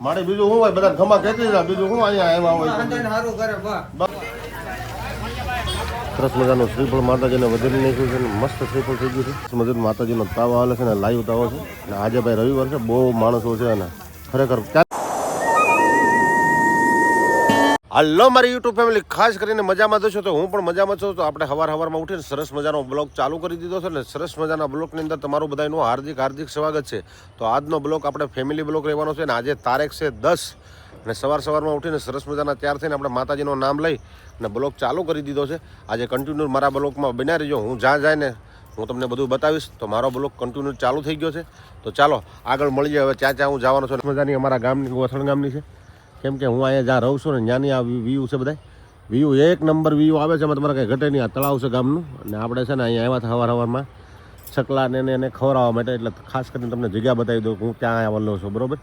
મારે બીજું શું હોય બધા ખમા કહેતી જાય બીજું શું અહીંયા આવ્યા હોય સરસ મજાનું શ્રીફળ માતાજીને વધેરી નાખ્યું છે મસ્ત શ્રીફળ થઈ ગયું છે મજૂર માતાજીનો તાવો હાલે છે ને લાઈવ તાવો છે અને આજે ભાઈ રવિવાર છે બહુ માણસો છે અને ખરેખર હલો મારી યુટ્યુબ ફેમિલી ખાસ કરીને મજામાં જશો તો હું પણ મજામાં છું તો આપણે સવારમાં ઉઠીને સરસ મજાનો બ્લોગ ચાલુ કરી દીધો છે ને સરસ મજાના બ્લોગની અંદર તમારું બધાનું હાર્દિક સ્વાગત છે તો આજનો બ્લોગ આપણે ફેમિલી બ્લોગ રહેવાનો છે ને આજે તારીખ છે 10 અને સવારમાં ઉઠીને સરસ મજાના તૈયાર થઈને આપણે માતાજીનું નામ લઈ અને બ્લોગ ચાલુ કરી દીધો છે આજે કન્ટિન્યુ મારા બ્લોગમાં બન્યા રહીજો હું જ્યાં જાય ને હું તમને બધું બતાવીશ તો મારો બ્લોગ કન્ટિન્યુ ચાલુ થઈ ગયો છે તો ચાલો આગળ મળીએ હવે ત્યાં હું જવાનો છું મજાની અમારા ગામની વસણ ગામની છે કેમ કે હું અહીંયા જ્યાં રહું છું ને ત્યાંની આ વ્યૂ છે બધા વ્યૂ એક નંબર વ્યૂ આવે છે એમાં તમારે કંઈ ઘટે નહીં આ તળાવ છે ગામનું અને આપણે છે ને અહીંયા આવ્યા હતા સવારમાં ચકલાને એને ખવડાવવા માટે એટલે ખાસ કરીને તમને જગ્યા બતાવી દઉં હું ત્યાં આવેલો છું બરાબર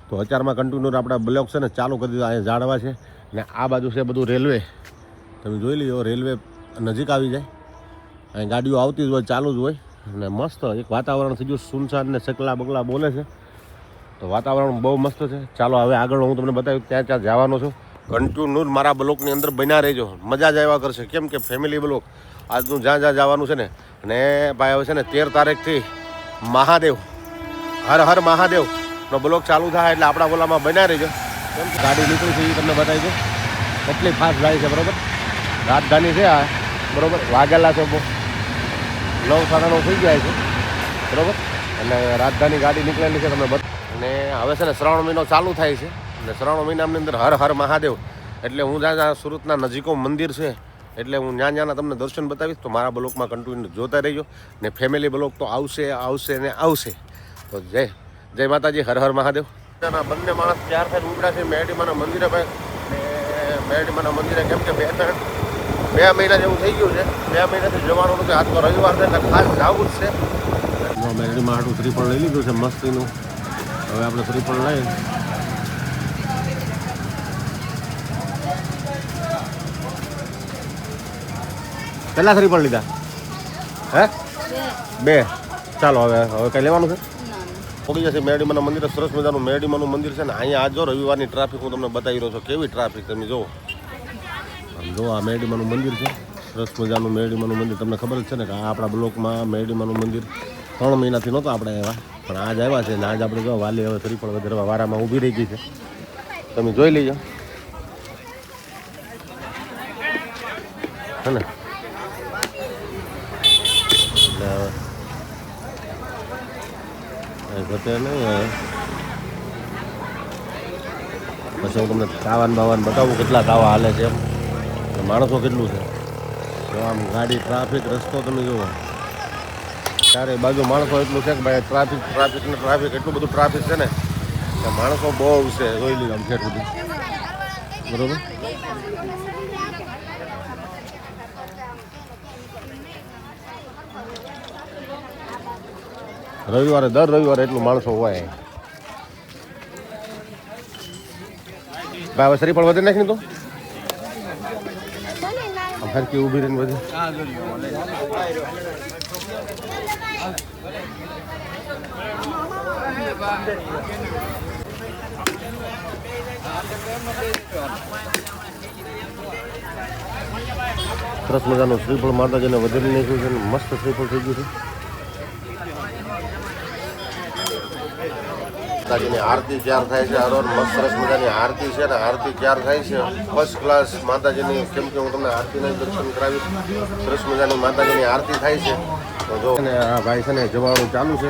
તો અત્યારમાં કન્ટિન્યુ આપણે બ્લોક છે ને ચાલુ કરી દીધો અહીંયા ઝાડવા છે ને આ બાજુ છે બધું રેલવે તમે જોઈ લ્યો રેલવે નજીક આવી જાય અહીં ગાડીઓ આવતી જ હોય ચાલુ જ હોય અને મસ્ત એક વાતાવરણ થઈ ગયું સુનસાન ને ચકલા બગલા બોલે છે તો વાતાવરણ બહુ મસ્ત છે ચાલો હવે આગળ હું તમને બતાવ્યું ત્યાં જવાનો છું કન્ટિન્યુ મારા બ્લોકની અંદર બન્યા રહેજો મજા જ આવ્યા કરશે કેમ કે ફેમિલી બ્લોક આજનું જ્યાં જવાનું છે ને અને ભાઈ હવે છે ને 13 તારીખથી મહાદેવ હર હર મહાદેવનો બ્લોક ચાલુ થાય એટલે આપણા બોલામાં બન્યા રહેજો કેમ કે ગાડી નીકળી છે એ તમને બતાવી દો એટલી ફાસ્ટ જાય છે બરાબર રાજધાની છે આ બરાબર વાગેલા છે 9:30 થઈ જાય છે બરાબર અને રાજધાની ગાડી નીકળેલી છે તમને અને હવે છે ને શ્રાવણ મહિનો ચાલુ થાય છે અને શ્રાવણ મહિનાની અંદર હર હર મહાદેવ એટલે હું જ્યાં સુરતના નજીકો મંદિર છે એટલે હું જ્યાં તમને દર્શન બતાવીશ તો મારા બ્લોકમાં કન્ટિન્યુ જોતા રહેજો ને ફેમિલી બ્લોક તો આવશે ને આવશે તો જય માતાજી હર હર મહાદેવ બંને માણસ ત્યાર થઈને ઉપડ્યા છે મેરડીમાના મંદિરે ભાઈ મેરડીમાના મંદિરે કેમ કે 2 મહિના જેવું થઈ ગયું છે 2 મહિનાથી જવાનું નથી આજ તો રવિવાર છે એટલે ખાસ જવું જ છે મેરડીમાં આટલું શ્રીફળ લઈ લીધું છે મસ્તીનું હવે આપણે શ્રીફળ લઈ કેટલા શ્રીફળ લીધા હે 2 ચાલો હવે કઈ લેવાનું છે પડી જશે મેરડીમાના મંદિરે સરસ મજાનું મેરડીમાનું મંદિર છે ને અહીંયા આજો રવિવારની ટ્રાફિક હું તમને બતાવી રહ્યો છું કેવી ટ્રાફિક તમે જુઓ આ મેરડીમાનું મંદિર છે સરસ મજાનું મેરડીમાનું મંદિર તમને ખબર જ છે ને કે આ આપણા બ્લોકમાં મેરડીમાનું મંદિર 3 મહિનાથી નહોતો આપણે આવ્યા પણ આજ આવ્યા છે ને આજ આપણે જો વાલી હવે શ્રીફળ વધારવા વારામાં ઊભી રહી ગઈ છે તમે જોઈ લેજો હે ને ઘટે નહીં પછી હું તમને તાવાન બતાવું કેટલા તાવા હાલે છે એમ માણસો કેટલું છે તો આમ ગાડી ટ્રાફિક રસ્તો તમે જુઓ ચારે બાજુ માણસો એટલું છે કે ભાઈ ટ્રાફિક એટલું બધું ટ્રાફિક છે ને કે માણસો બહુ છે જોઈ લીધું આમ ખેડ બધું બરોબર દર રવિવારે એટલું માણસો હોય ભાઈ હવે શ્રીફળ વધે નાખી તો ફરકી ઊભી રહીને બધે સરસ મજાનું શ્રીફળ માતાજીને વધેરી નાખ્યું છે મસ્ત શ્રીફળ થઈ ગયું છે માતાજીની આરતી તૈયાર થાય છે હરોર મસ્ત સરસ મજાની આરતી છે ને આરતી તૈયાર થાય છે ફર્સ્ટ ક્લાસ માતાજીની કેમ કે હું તમને આરતીના દર્શન કરાવીશ સરસ મજાની માતાજીની આરતી થાય છે તો જો ને આ ભાઈ છે ને જવાનું ચાલુ છે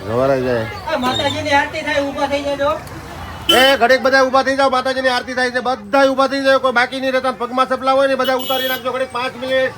જવારાઈ જાય માતાજીની આરતી થાય ઊભા થઈ જાય ઘડીક બધા ઊભા થઈ જાવ માતાજીની આરતી થાય છે બધા ઊભા થઈ જાય કોઈ બાકી નહીં રહેતા પગમાં સપલા હોય ને બધા ઉતારી નાખજો ઘડીક 5 મિનિટ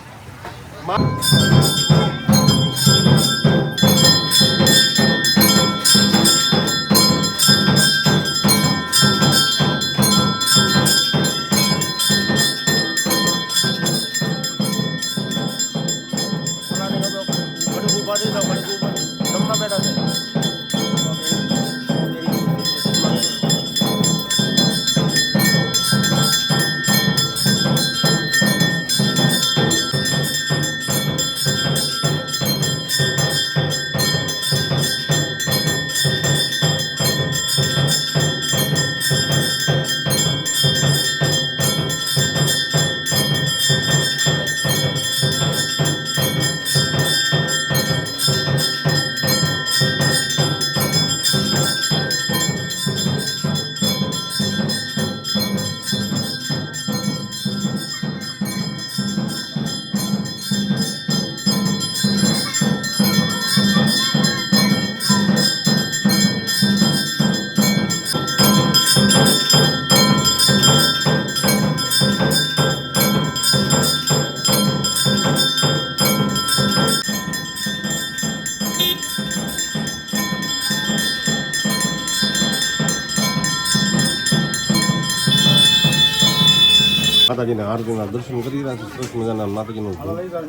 માતાજીના આરતીના દર્શન કરી રહ્યા છે. સરસ મજાના માતાજીનું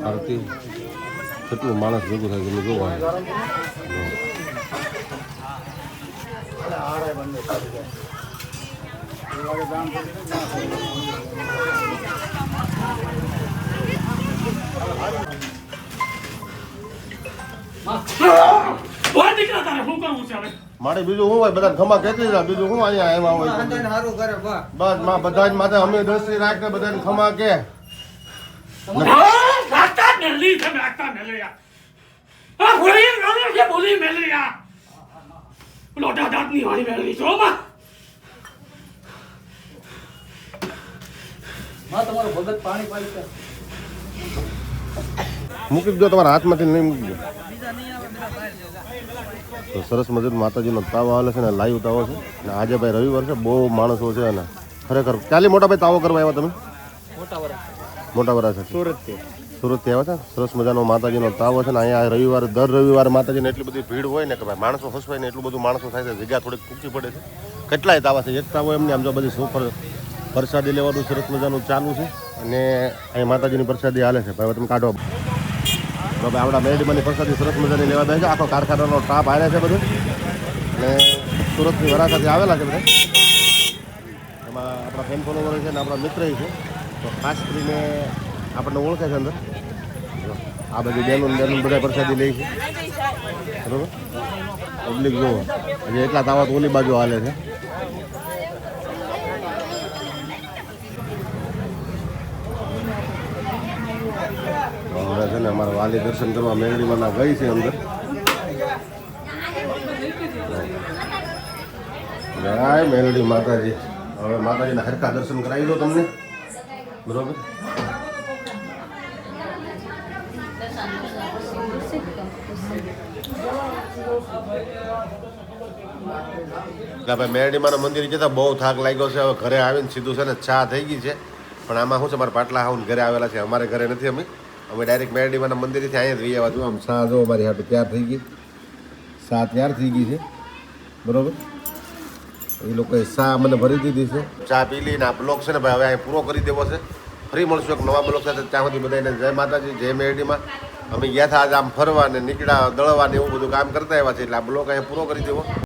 આરતી કેટલું માણસ ભેગું થાય તમે જોવા. મારે બીજું શું હોય બધા ખમા કેટલી જાય બીજું શું અહીંયા આવ્યા હોય બસ માં બધા જ માથે અમે દસરી રાખને બધાને ખમા કે મૂકી દો તમારા હાથમાંથી નહીં મૂકી દો. તો સરસ મજાનું માતાજીનો તાવો આવે છે ને લાઈવ તાવો છે ને આજે ભાઈ રવિવાર છે બહુ માણસો છે ને ખરેખર ચાલી મોટા ભાઈ તાવો કરવા આવ્યા તમે મોટા વરા છે સુરતથી આવ્યા છે. સરસ મજાનો માતાજીનો તાવો છે ને અહીંયા રવિવારે દર રવિવારે માતાજીને એટલી બધી ભીડ હોય ને કે ભાઈ માણસો હસવાય ને એટલું બધું માણસો થાય છે. જગ્યા થોડીક ટૂંકી પડે છે. કેટલાય તાવા છે. એક તાવો એમને આમ જો બધી સોફર પ્રસાદી લેવાનું સરસ મજાનું ચાલુ છે અને અહીંયા માતાજીની પ્રસાદી હાલે છે. ભાઈ તમે કાઢો તો ભાઈ આપણા મેરડીમાંની પ્રસાદી સરસ મજાની લેવા દે છે. આખો કારખાનાનો સ્ટાફ આવ્યા છે બધું અને સુરતની વરાછાથી આવેલા છે બધા. એમાં આપણા ફેન ફોલોવર છે ને આપણા મિત્ર છે તો ખાસ કરીને આપણને ઓળખે છે અંદર. આ બધી બેનું બધા પ્રસાદી લે છે બરાબર. પબ્લિક જુઓ હજી એટલા તાવા તો ઓલી બાજુ હાલે છે. હમણાં છે ને અમારા વાલી દર્શન કરવા મેરડીમાં ગઈ છે અંદર. જય મેરડી માતાજી. હવે માતાજીના હરખા દર્શન કરાવી દો તમને બરોબર. ભાઈ મેરડીમાના મંદિર જતા બહુ થાક લાગ્યો છે. હવે ઘરે આવીને સીધું છે ને ચા થઈ ગઈ છે પણ આમાં શું છે મારા પાટલા આવું ઘરે આવેલા છે. અમારે ઘરે નથી. અમે ડાયરેક્ટ મેરડીમાના મંદિરથી અહીંયા જ રહી આવ્યા. જો આમ ચા જો અમારી હાટું તૈયાર થઈ ગઈ. ચા તૈયાર થઈ ગઈ છે બરોબર. એ લોકોએ ચા મને ભરી દીધી છે. ચા પી લઈને આ બ્લોક છે ને ભાઈ હવે અહીં પૂરો કરી દેવો છે. ફરી મળશું એક નવા બ્લોક સાથે. ત્યાં સુધી બધાને જય માતાજી જય મેરડીમાં. અમે ગયા હતા આજે આમ ફરવા ને નીકળ્યા દળવા ને એવું બધું કામ કરતા આવ્યા છે એટલે આ બ્લોક અહીંયા પૂરો કરી દેવો.